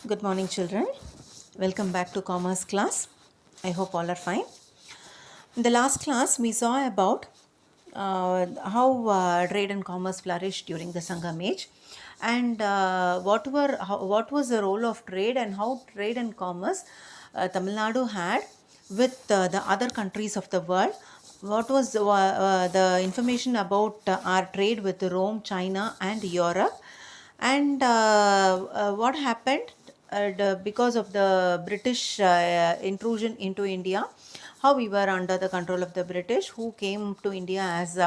Good morning, children. Welcome back to Commerce class. I hope all are fine. In the last class, we saw about how trade and commerce flourished during the Sangam age, and what was the role of trade and how trade and commerce Tamil Nadu had with the other countries of the world. What was the information about our trade with Rome, China, and Europe, and what happened because of the British intrusion into India, how we were under the control of the British, who came to India as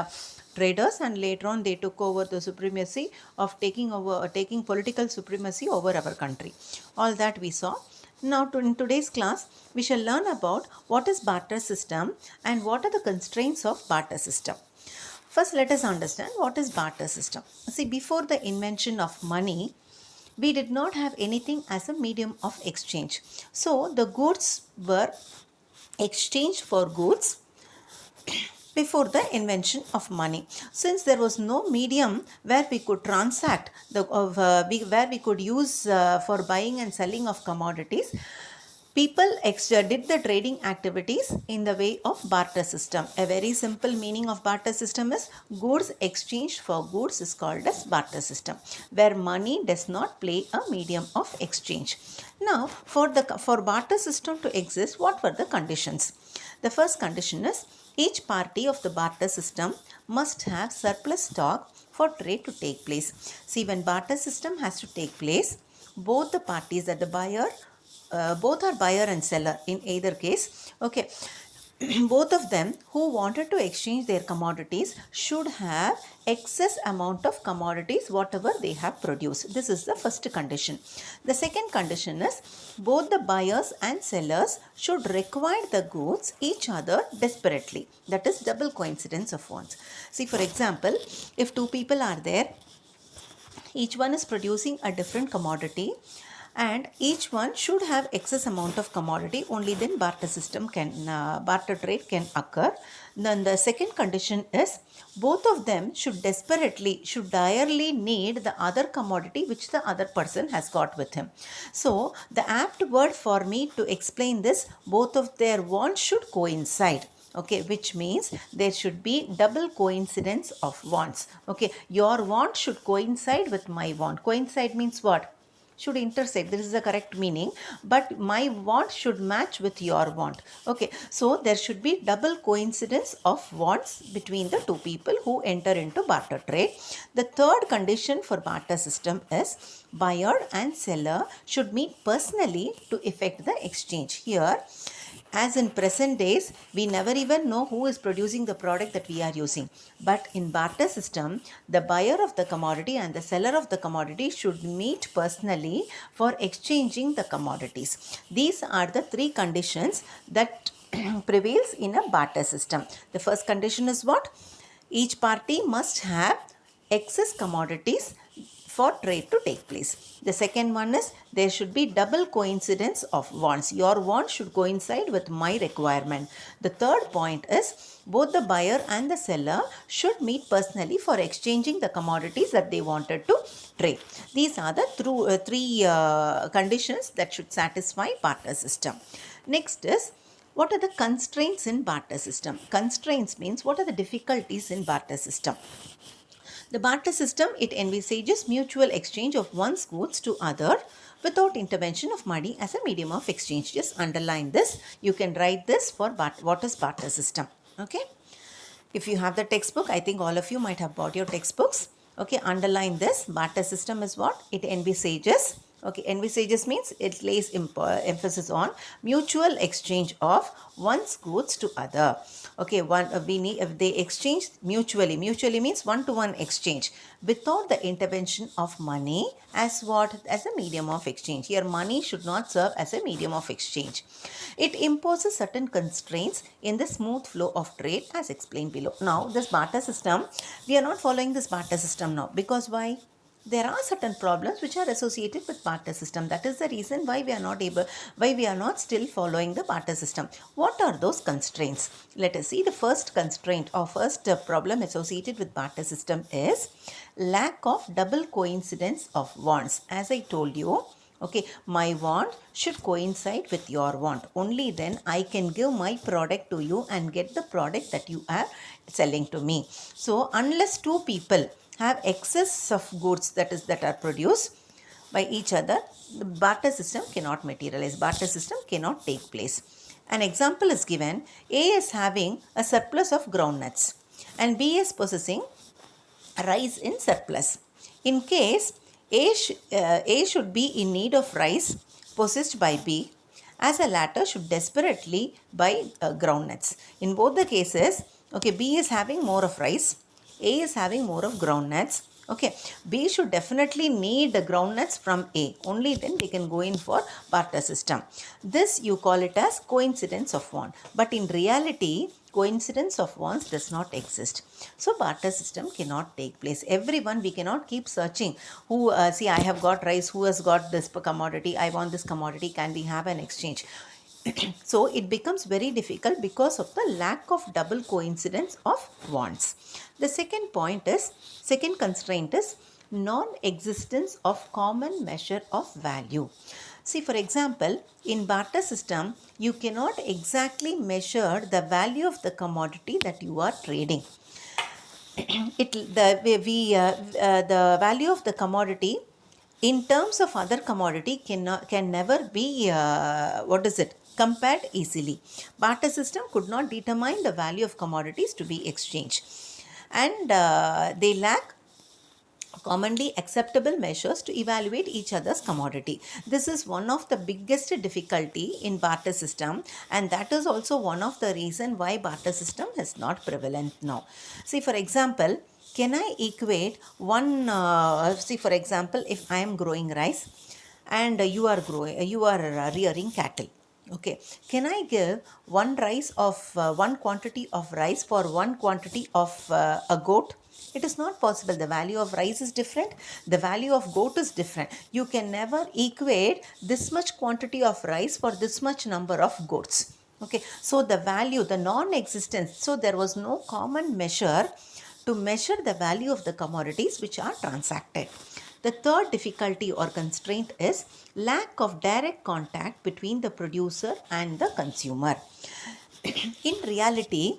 traders, and later on they took over the supremacy of taking political supremacy over our country. All that we saw. Now, in today's class, we shall learn about what is barter system and what are the constraints of barter system. First, let us understand what is barter system. See, before the invention of money, we did not have anything as a medium of exchange. So, the goods were exchanged for goods before the invention of money. Since there was no medium where we could transact, where we could use for buying and selling of commodities, people did the trading activities in the way of barter system. A very simple meaning of barter system is goods exchanged for goods is called as barter system, where money does not play a medium of exchange. Now, for barter system to exist, what were the conditions? The first condition is each party of the barter system must have surplus stock for trade to take place. See, when barter system has to take place, both the parties that the buyer both are buyer and seller in either case. Okay. Both of them who wanted to exchange their commodities should have excess amount of commodities whatever they have produced. This is the first condition. The second condition is both the buyers and sellers should require the goods each other desperately. That is double coincidence of wants. See, for example, if two people are there, each one is producing a different commodity and each one should have excess amount of commodity, only then barter trade can occur. Then the second condition is both of them should direly need the other commodity which the other person has got with him. So the apt word for me to explain this, both of their wants should coincide. Okay, which means there should be double coincidence of wants. Okay, your want should coincide with my want. Coincide means what? Should intersect. This is the correct meaning, but my want should match with your want. Okay, so there should be double coincidence of wants between the two people who enter into barter trade. The third condition for barter system is buyer and seller should meet personally to effect the exchange. Here, as in present days, we never even know who is producing the product that we are using. But in barter system, the buyer of the commodity and the seller of the commodity should meet personally for exchanging the commodities. These are the three conditions that prevails in a barter system. The first condition is what? Each party must have excess commodities for trade to take place. The second one is there should be double coincidence of wants. Your want should coincide with my requirement. The third point is both the buyer and the seller should meet personally for exchanging the commodities that they wanted to trade. These are the three conditions that should satisfy barter system. Next is, what are the constraints in barter system? Constraints means what are the difficulties in barter system? The barter system, it envisages mutual exchange of one's goods to other without intervention of money as a medium of exchange. Just underline this. You can write this for what is barter system. Okay. If you have the textbook, I think all of you might have bought your textbooks. Okay, underline this. Barter system is what? It envisages. Okay, envisages means it lays emphasis on mutual exchange of one's goods to other. Okay, if they exchange mutually. Mutually means one-to-one exchange without the intervention of money as what? As a medium of exchange. Here, money should not serve as a medium of exchange. It imposes certain constraints in the smooth flow of trade as explained below. Now, this barter system, we are not following this barter system now. Because why? There are certain problems which are associated with barter system. That is the reason why we are not still following the barter system. What are those constraints? Let us see. The first constraint or first problem associated with barter system is lack of double coincidence of wants. As I told you, Okay, my want should coincide with your want. Only then I can give my product to you and get the product that you are selling to me. So unless two people have excess of goods that are produced by each other, the barter system cannot materialize. Barter system cannot take place. An example is given: A is having a surplus of groundnuts and B is possessing rice in surplus. In case A should be in need of rice possessed by B, as the latter should desperately buy groundnuts. In both the cases, okay, B is having more of rice, A is having more of groundnuts. Okay, B should definitely need the groundnuts from A. Only then they can go in for barter system. This you call it as coincidence of want. But in reality, coincidence of wants does not exist. So barter system cannot take place. Everyone, we cannot keep searching. Who see, I have got rice. Who has got this commodity? I want this commodity. Can we have an exchange? So it becomes very difficult because of the lack of double coincidence of wants. The second constraint is non-existence of common measure of value. See, for example, in barter system, you cannot exactly measure the value of the commodity that you are trading. The value of the commodity in terms of other commodity can never be compared easily. Barter system could not determine the value of commodities to be exchanged, and they lack commonly acceptable measures to evaluate each other's commodity. This is one of the biggest difficulty in barter system, and that is also one of the reason why barter system is not prevalent now. See, for example, can I equate for example, if I am growing rice and you are rearing cattle. Okay, can I give one quantity of rice for one quantity of a goat? It is not possible. The value of rice is different. The value of goat is different. You can never equate this much quantity of rice for this much number of goats. Okay, so the value, the non-existence, so there was no common measure to measure the value of the commodities which are transacted. The third difficulty or constraint is lack of direct contact between the producer and the consumer. In reality,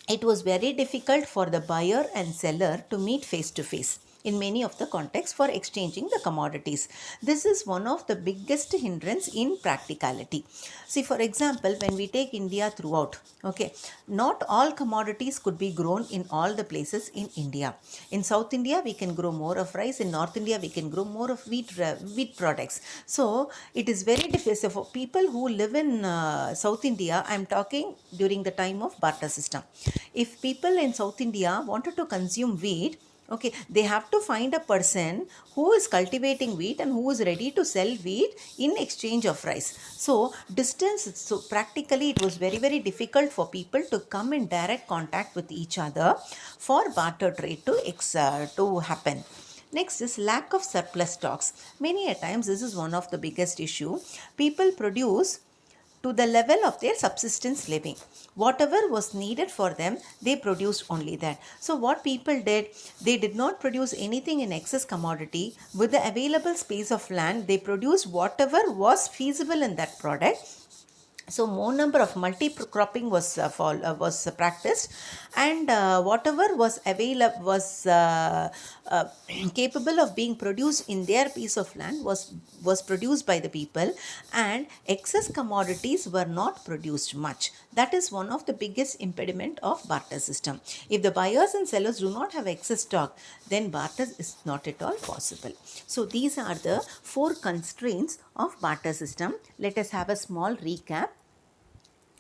it was very difficult for the buyer and seller to meet face to face in many of the contexts for exchanging the commodities. This is one of the biggest hindrance in practicality. See, for example, when we take India throughout, okay, not all commodities could be grown in all the places in India. In South India, we can grow more of rice. In North India, we can grow more of wheat products. So it is very difficult for people who live in South India. I am talking during the time of barter system. If people in South India wanted to consume wheat, okay, they have to find a person who is cultivating wheat and who is ready to sell wheat in exchange of rice. So practically it was very, very difficult for people to come in direct contact with each other for barter trade to happen. Next is lack of surplus stocks. Many a times this is one of the biggest issue. People produce to the level of their subsistence living. Whatever was needed for them, they produced only that. So what people did, they did not produce anything in excess commodity. With the available space of land, they produced whatever was feasible in that product. So more number of multi-cropping was practiced, and whatever was available was capable of being produced in their piece of land was produced by the people, and excess commodities were not produced much. That is one of the biggest impediment of barter system. If the buyers and sellers do not have excess stock, then barter is not at all possible. So these are the 4 constraints of barter system. Let us have a small recap.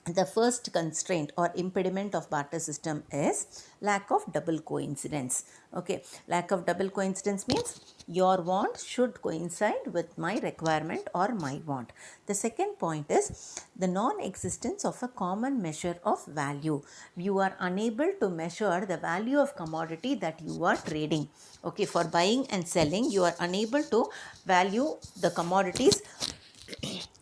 The first constraint or impediment of barter system is lack of double coincidence. Okay, lack of double coincidence means your want should coincide with my requirement or my want. The second point is the non-existence of a common measure of value. You are unable to measure the value of commodity that you are trading. Okay, for buying and selling, you are unable to value the commodities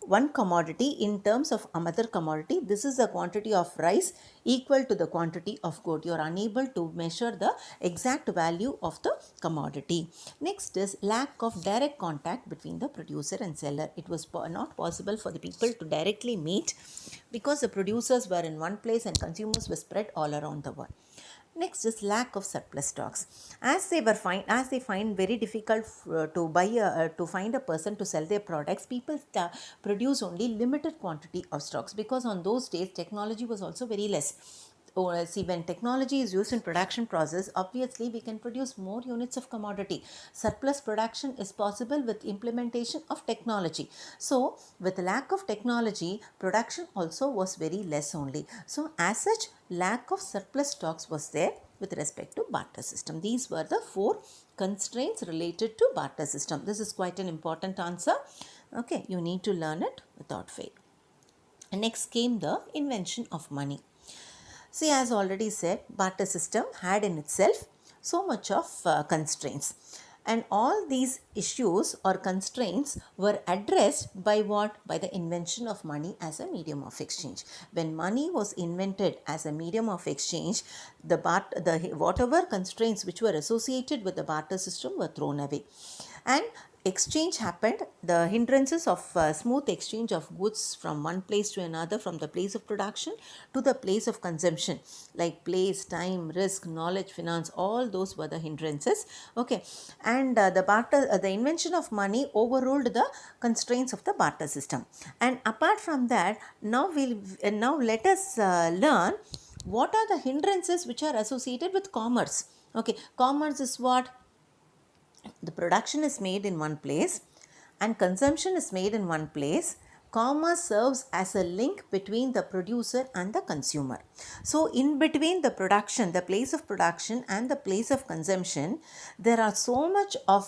one commodity in terms of another commodity. This is the quantity of rice equal to the quantity of gold. You are unable to measure the exact value of the commodity. Next is lack of direct contact between the producer and seller. It was not possible for the people to directly meet because the producers were in one place and consumers were spread all around the world. Next is lack of surplus stocks. As they find very difficult to find a person to sell their products, people produce only limited quantity of stocks, because on those days technology was also very less. See, when technology is used in production process, obviously we can produce more units of commodity. Surplus production is possible with implementation of technology. So with lack of technology, production also was very less only. So as such, lack of surplus stocks was there with respect to barter system. These were the 4 constraints related to barter system. This is quite an important answer. Okay, you need to learn it without fail. And next came the invention of money. See, as already said, barter system had in itself so much of constraints, and all these issues or constraints were addressed by what? By the invention of money as a medium of exchange. When money was invented as a medium of exchange, the whatever constraints which were associated with the barter system were thrown away, and exchange happened. The hindrances of smooth exchange of goods from one place to another, from the place of production to the place of consumption, like place, time, risk, knowledge, finance, all those were the hindrances. Okay, and the invention of money overruled the constraints of the barter system. And apart from that, now let us learn what are the hindrances which are associated with commerce. Okay, commerce is what? The production is made in one place and consumption is made in one place. Commerce serves as a link between the producer and the consumer. So in between the production, the place of production and the place of consumption, there are so much of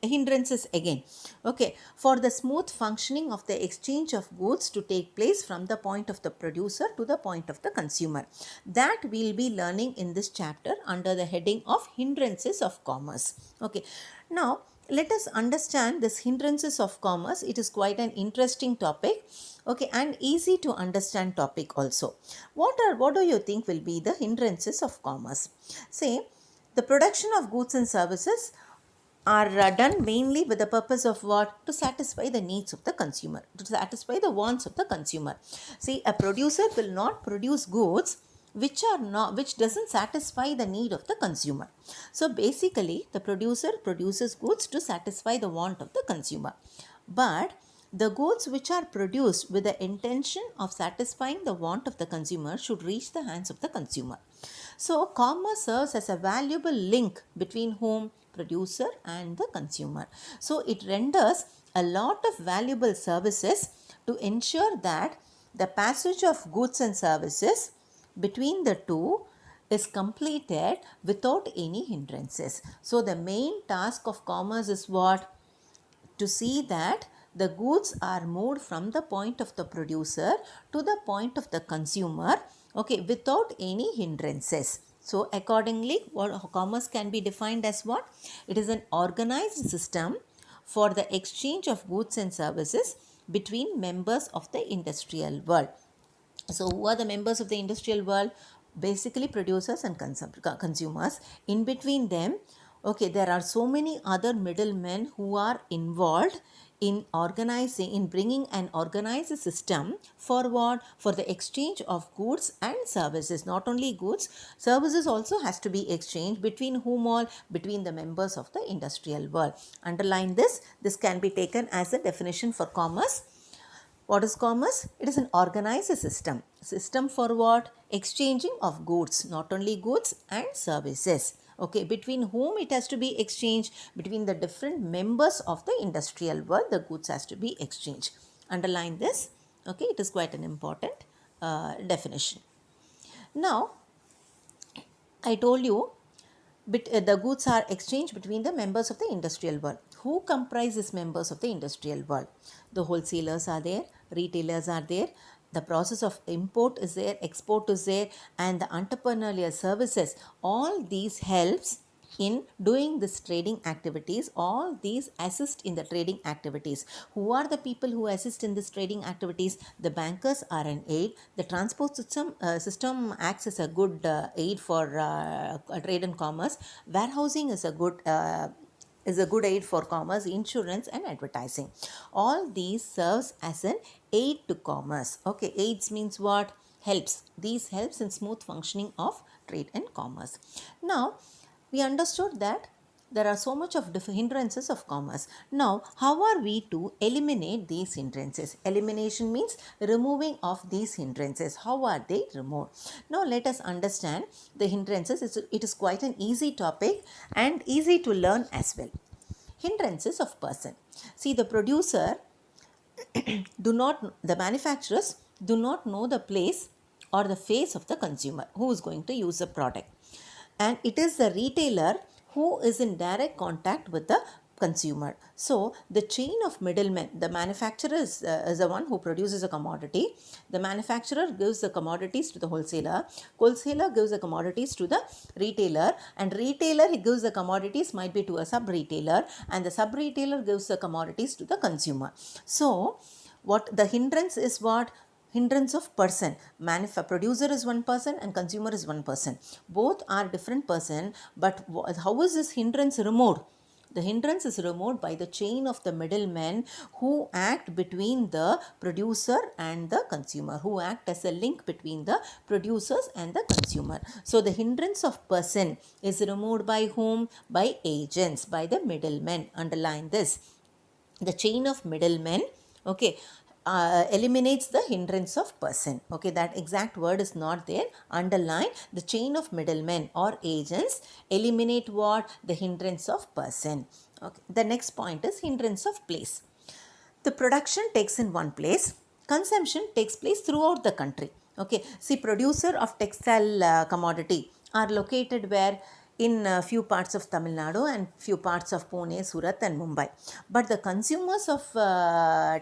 hindrances again. Okay, for the smooth functioning of the exchange of goods to take place from the point of the producer to the point of the consumer. That we'll be learning in this chapter under the heading of hindrances of commerce. Okay, now let us understand this hindrances of commerce. It is quite an interesting topic, okay, and easy to understand topic also. What do you think will be the hindrances of commerce? Say, the production of goods and services are done mainly with the purpose of what? To satisfy the needs of the consumer, to satisfy the wants of the consumer. See, a producer will not produce goods which doesn't satisfy the need of the consumer. So basically, the producer produces goods to satisfy the want of the consumer. But the goods which are produced with the intention of satisfying the want of the consumer should reach the hands of the consumer. So commerce serves as a valuable link between whom? Producer and the consumer. So it renders a lot of valuable services to ensure that the passage of goods and services between the two is completed without any hindrances. So the main task of commerce is what? To see that the goods are moved from the point of the producer to the point of the consumer, okay, without any hindrances. So accordingly, what commerce can be defined as what? It is an organized system for the exchange of goods and services between members of the industrial world. So who are the members of the industrial world? Basically producers and consumers. In between them, okay, there are so many other middlemen who are involved in bringing an organized system for what? For the exchange of goods and services. Not only goods, services also has to be exchanged between whom all? Between the members of the industrial world. Underline this. This can be taken as a definition for commerce. What is commerce? It is an organized system. System for what? Exchanging of goods, not only goods and services. Okay, between whom it has to be exchanged? Between the different members of the industrial world, the goods has to be exchanged. Underline this. Okay, it is quite an important definition. Now, I told you the goods are exchanged between the members of the industrial world. Who comprises members of the industrial world? The wholesalers are there, retailers are there, the process of import is there, export is there, and the entrepreneurial services. All these helps in doing this trading activities. All these assist in the trading activities. Who are the people who assist in this trading activities? The bankers are an aid. The transport system acts as a good aid for trade and commerce. Warehousing is a good aid for commerce, insurance and advertising. All these serves as an aid to commerce. Okay, aids means what? Helps. These helps in smooth functioning of trade and commerce. Now, we understood that there are so much of hindrances of commerce. Now, how are we to eliminate these hindrances? Elimination means removing of these hindrances. How are they removed? Now, let us understand the hindrances. It is quite an easy topic and easy to learn as well. Hindrances of person. See, the producer the manufacturers do not know the place or the face of the consumer who is going to use the product, and it is the retailer who is in direct contact with the consumer. So the chain of middlemen, the manufacturer is the one who produces a commodity. The manufacturer gives the commodities to the wholesaler. Wholesaler gives the commodities to the retailer, and retailer he gives the commodities might be to a sub retailer, and the sub retailer gives the commodities to the consumer. So what the hindrance is? What hindrance of person? Producer is one person and consumer is one person. Both are different person, but how is this hindrance removed? The hindrance is removed by the chain of the middlemen who act between the producer and the consumer, who act as a link between the producers and the consumer. So the hindrance of person is removed by whom? By agents, by the middlemen. Underline this. The chain of middlemen, okay, eliminates the hindrance of person. Okay, that exact word is not there. Underline, the chain of middlemen or agents eliminate what? The hindrance of person. Okay, the next point is hindrance of place. The production takes in one place, consumption takes place throughout the country. Okay, see, producer of textile commodity are located where? In few parts of Tamil Nadu and few parts of Pune, Surat and Mumbai. But the consumers of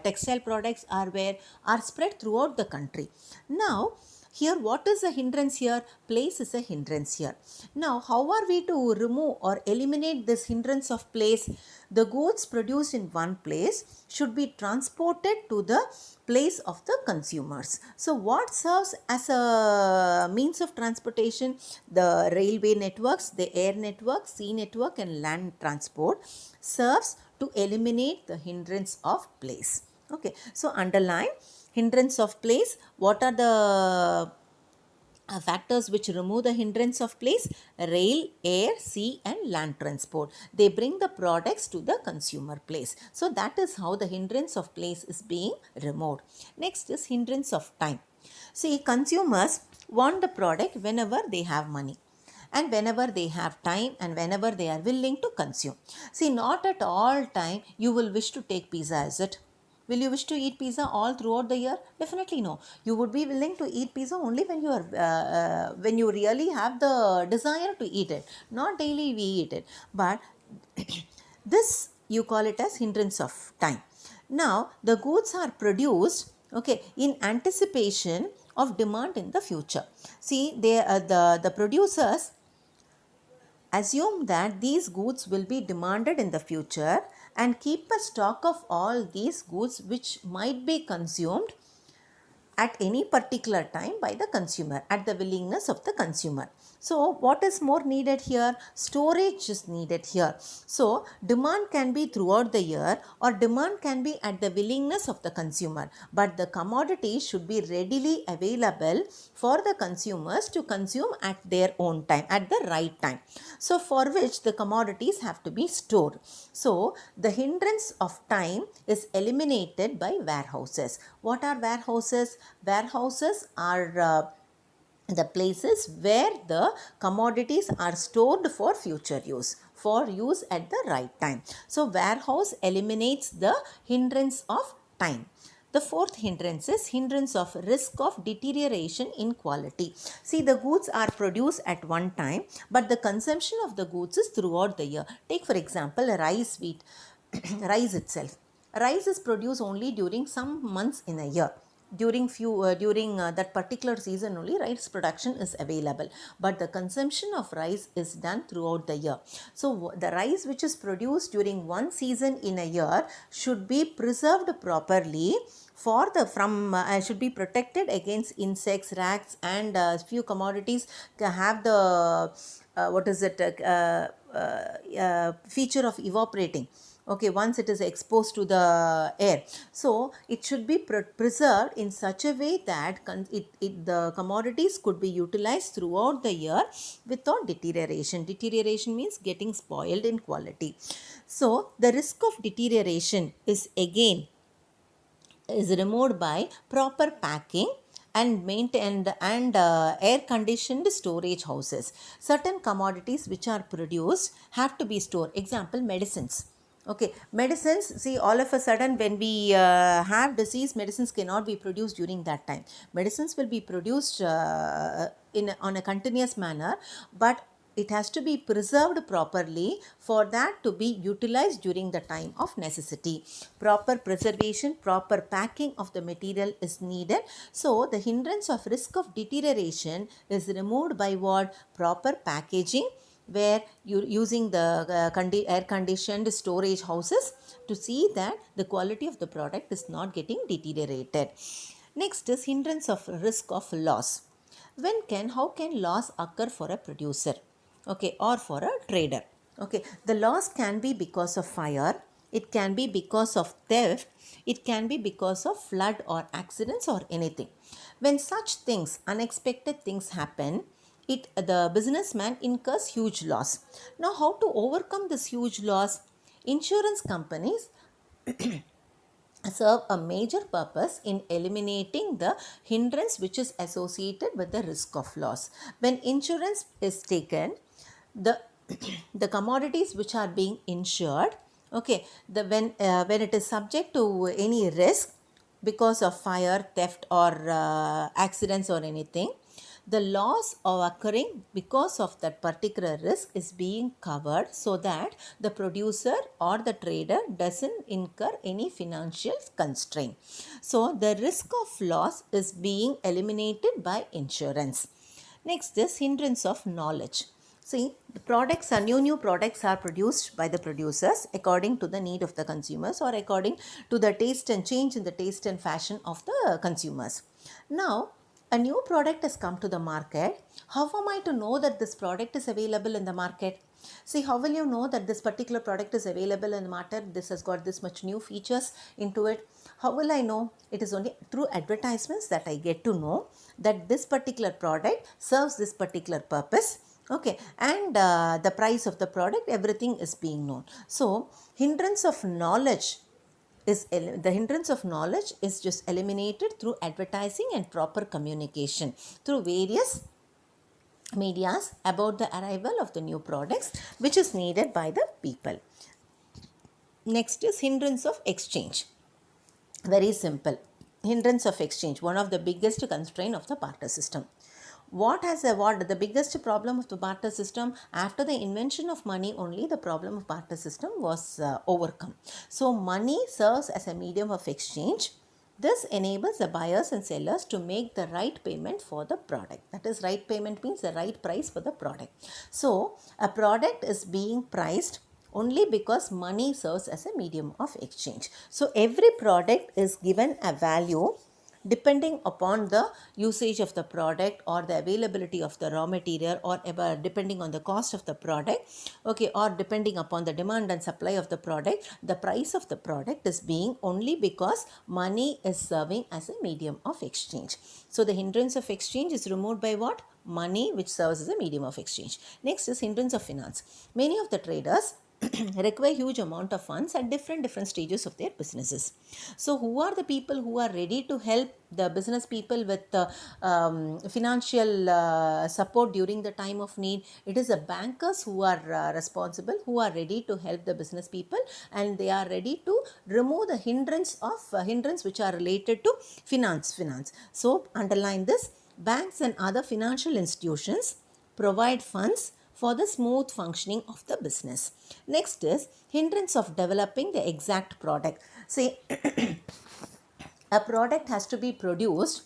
textile products are where? Are spread throughout the country. Now, here what is the hindrance here? Place is a hindrance here. Now, how are we to remove or eliminate this hindrance of place? The goods produced in one place should be transported to the place of the consumers. So what serves as a means of transportation? The railway networks, the air network, sea network and land transport serves to eliminate the hindrance of place. Okay, so underline hindrance of place. What are the factors which remove the hindrance of place? Rail, air, sea and land transport. They bring the products to the consumer place. So that is how the hindrance of place is being removed. Next is hindrance of time. See, consumers want the product whenever they have money and whenever they have time and whenever they are willing to consume. See, not at all time you will wish to take pizza, is it? Will you wish to eat pizza all throughout the year? Definitely no. You would be willing to eat pizza only when you really have the desire to eat it. Not daily we eat it. But this you call it as hindrance of time. Now the goods are produced, okay, in anticipation of demand in the future. See, the producers assume that these goods will be demanded in the future and keep a stock of all these goods which might be consumed at any particular time by the consumer, at the willingness of the consumer. So what is more needed here? Storage is needed here. So demand can be throughout the year or demand can be at the willingness of the consumer, but the commodity should be readily available for the consumers to consume at their own time, at the right time. So for which the commodities have to be stored. So the hindrance of time is eliminated by warehouses. What are warehouses? Warehouses are the places where the commodities are stored for future use, for use at the right time. So warehouse eliminates the hindrance of time. The fourth hindrance is hindrance of risk of deterioration in quality. See, the goods are produced at one time, but the consumption of the goods is throughout the year. Take for example rice, wheat, rice itself. Rice is produced only during some months in a year. during that particular season only rice production is available, but the consumption of rice is done throughout the year. So the rice which is produced during one season in a year should be preserved properly for the from should be protected against insects, rats, and few commodities have the what is it feature of evaporating. Okay, once it is exposed to the air, so it should be preserved in such a way that the commodities could be utilized throughout the year without deterioration. Deterioration means getting spoiled in quality. So the risk of deterioration is again is removed by proper packing and maintained and air conditioned storage houses. Certain commodities which are produced have to be stored. Example, medicines. Okay, medicines, see, all of a sudden when we have disease, medicines cannot be produced during that time. Medicines will be produced on a continuous manner, but it has to be preserved properly for that to be utilized during the time of necessity. Proper preservation, proper packing of the material is needed. So the hindrance of risk of deterioration is removed by what? Proper packaging, where you using the air conditioned storage houses to see that the quality of the product is not getting deteriorated. Next is hindrance of risk of loss. How can loss occur for a producer, okay, or for a trader? Okay, the loss can be because of fire, it can be because of theft, it can be because of flood or accidents or anything. When such things, unexpected things happen, the businessman incurs huge loss. Now, how to overcome this huge loss? Insurance companies serve a major purpose in eliminating the hindrance which is associated with the risk of loss. When insurance is taken, the the commodities which are being insured, okay, when it is subject to any risk because of fire, theft, or accidents or anything, the loss of occurring because of that particular risk is being covered, so that the producer or the trader doesn't incur any financial constraint. So the risk of loss is being eliminated by insurance. Next is hindrance of knowledge. See, the products are new products are produced by the producers according to the need of the consumers, or according to the taste and change in the taste and fashion of the consumers. Now, a new product has come to the market. How am I to know that this product is available in the market? See, how will you know that this particular product is available in the market? This has got this much new features into it. How will I know? It is only through advertisements that I get to know that this particular product serves this particular purpose. Okay, and the price of the product, everything is being known. So, hindrance of knowledge the hindrance of knowledge is just eliminated through advertising and proper communication through various medias about the arrival of the new products which is needed by the people. Next is hindrance of exchange. Very simple. Hindrance of exchange, one of the biggest constraint of the barter system. What the biggest problem of the barter system? After the invention of money only, the problem of barter system was overcome. So money serves as a medium of exchange. This enables the buyers and sellers to make the right payment for the product. That is, right payment means the right price for the product. So a product is being priced only because money serves as a medium of exchange. So every product is given a value depending upon the usage of the product, or the availability of the raw material, or depending on the cost of the product, okay, or depending upon the demand and supply of the product. The price of the product is being only because money is serving as a medium of exchange. So the hindrance of exchange is removed by what? Money, which serves as a medium of exchange. Next is hindrance of finance. Many of the traders require huge amount of funds at different stages of their businesses. So who are the people who are ready to help the business people with financial support during the time of need? It is the bankers who are responsible, who are ready to help the business people, and they are ready to remove the hindrance which are related to finance. So underline this: banks and other financial institutions provide funds for the smooth functioning of the business. Next is hindrance of developing the exact product. Say a product has to be produced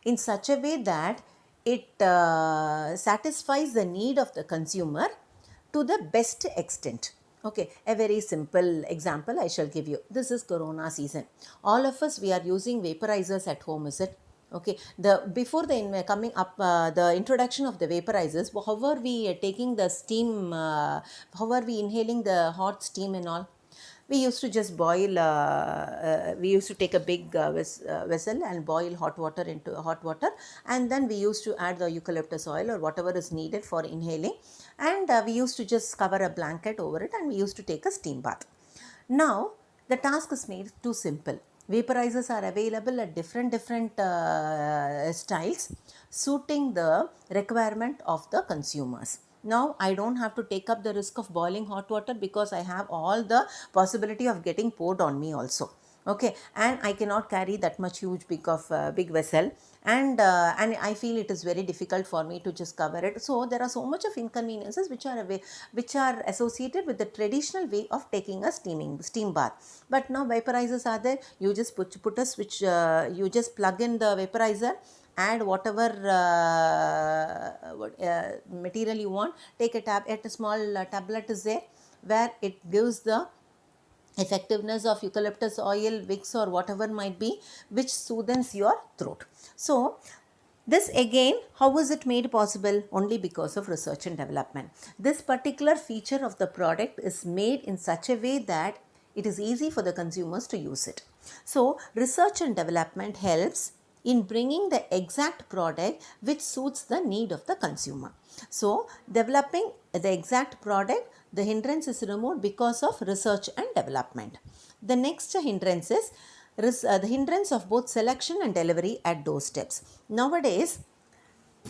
in such a way that it satisfies the need of the consumer to the best extent. Okay, a very simple example I shall give you. This is Corona season. All of us, we are using vaporizers at home, is it? Okay, the before the coming up the introduction of the vaporizers, how are we taking the steam, how are we inhaling the hot steam and all? We used to just boil, we used to take a big vessel and boil hot water into hot water, and then we used to add the eucalyptus oil or whatever is needed for inhaling, and we used to just cover a blanket over it and we used to take a steam bath. Now the task is made too simple. Vaporizers are available at different styles suiting the requirement of the consumers. Now I don't have to take up the risk of boiling hot water because I have all the possibility of getting poured on me also. Okay, and I cannot carry that much huge big vessel, and I feel it is very difficult for me to just cover it. So there are so much of inconveniences which are associated with the traditional way of taking a steam bath. But now vaporizers are there. You just put a switch, you just plug in the vaporizer, add whatever material you want, take a small tablet is there where it gives the effectiveness of eucalyptus oil, Vicks or whatever might be, which soothes your throat. So this again, how was it made possible? Only because of research and development. This particular feature of the product is made in such a way that it is easy for the consumers to use it. So research and development helps in bringing the exact product which suits the need of the consumer. So developing the exact product, the hindrance is removed because of research and development. The next hindrance is the hindrance of both selection and delivery at doorsteps. Nowadays,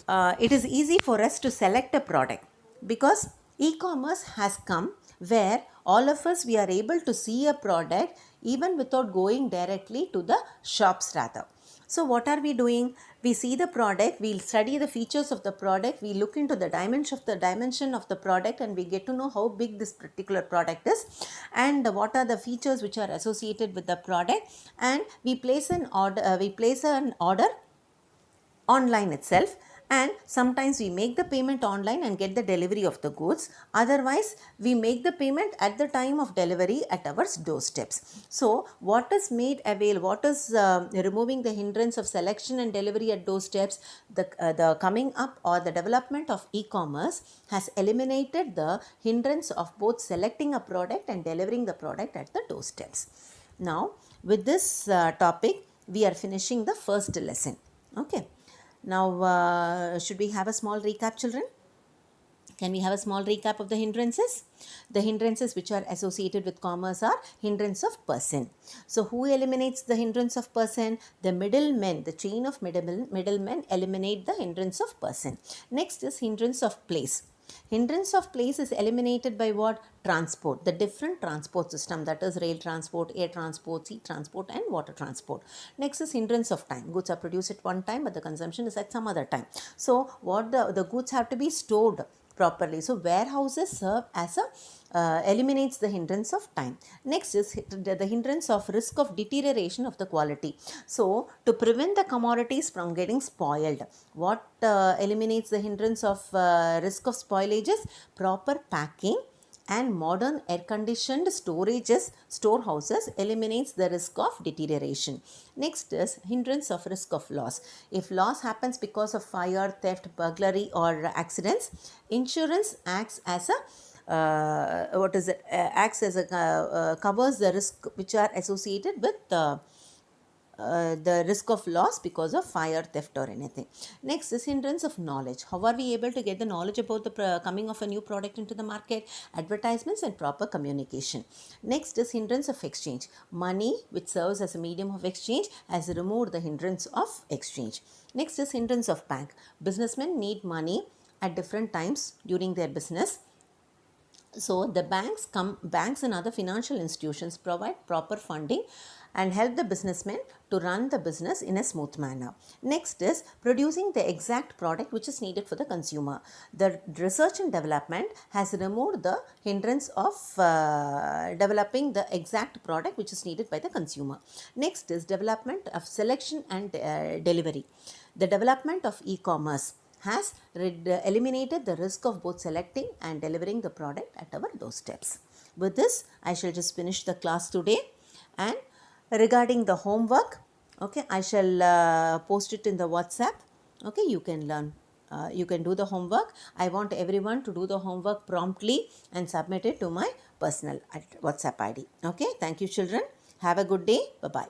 it is easy for us to select a product because e-commerce has come where all of us, we are able to see a product even without going directly to the shops rather. So what are we doing? We see the product, we'll study the features of the product, we look into the dimension of the product, and we get to know how big this particular product is and what are the features which are associated with the product, and we place an order online itself, and sometimes we make the payment online and get the delivery of the goods. Otherwise, we make the payment at the time of delivery at our doorsteps. So what is made available, what is removing the hindrance of selection and delivery at doorsteps? The coming up or the development of e-commerce has eliminated the hindrance of both selecting a product and delivering the product at the doorsteps. Now with this topic, we are finishing the first lesson. Okay. Now, should we have a small recap, children? Can we have a small recap of the hindrances? The hindrances which are associated with commerce are hindrance of person. So, who eliminates the hindrance of person? The middlemen, the chain of middlemen eliminate the hindrance of person. Next is hindrance of place. Hindrance of place is eliminated by what? Transport, the different transport system, that is rail transport, air transport, sea transport and water transport. Next is hindrance of time. Goods are produced at one time but the consumption is at some other time. So what the goods have to be stored properly. So warehouses serve as a eliminates the hindrance of time. Next is the hindrance of risk of deterioration of the quality. So to prevent the commodities from getting spoiled, what eliminates the hindrance of risk of spoilages? Proper packing and modern air-conditioned storehouses eliminates the risk of deterioration. Next is hindrance of risk of loss. If loss happens because of fire, theft, burglary or accidents, insurance acts as a covers the risk which are associated with the risk of loss because of fire, theft or anything. Next is hindrance of knowledge. How are we able to get the knowledge about the coming of a new product into the market? Advertisements and proper communication. Next is hindrance of exchange. Money, which serves as a medium of exchange, has removed the hindrance of exchange. Next is hindrance of bank. Businessmen need money at different times during their business. So the banks and other financial institutions provide proper funding and help the businessmen to run the business in a smooth manner. Next is producing the exact product which is needed for the consumer. The research and development has removed the hindrance of developing the exact product which is needed by the consumer. Next is development of selection and delivery. The development of e-commerce has eliminated the risk of both selecting and delivering the product at our doorsteps. With this, I shall just finish the class today. And regarding the homework, okay, I shall post it in the WhatsApp. Okay, you can learn. You can do the homework. I want everyone to do the homework promptly and submit it to my personal WhatsApp ID. Okay, thank you, children. Have a good day. Bye bye.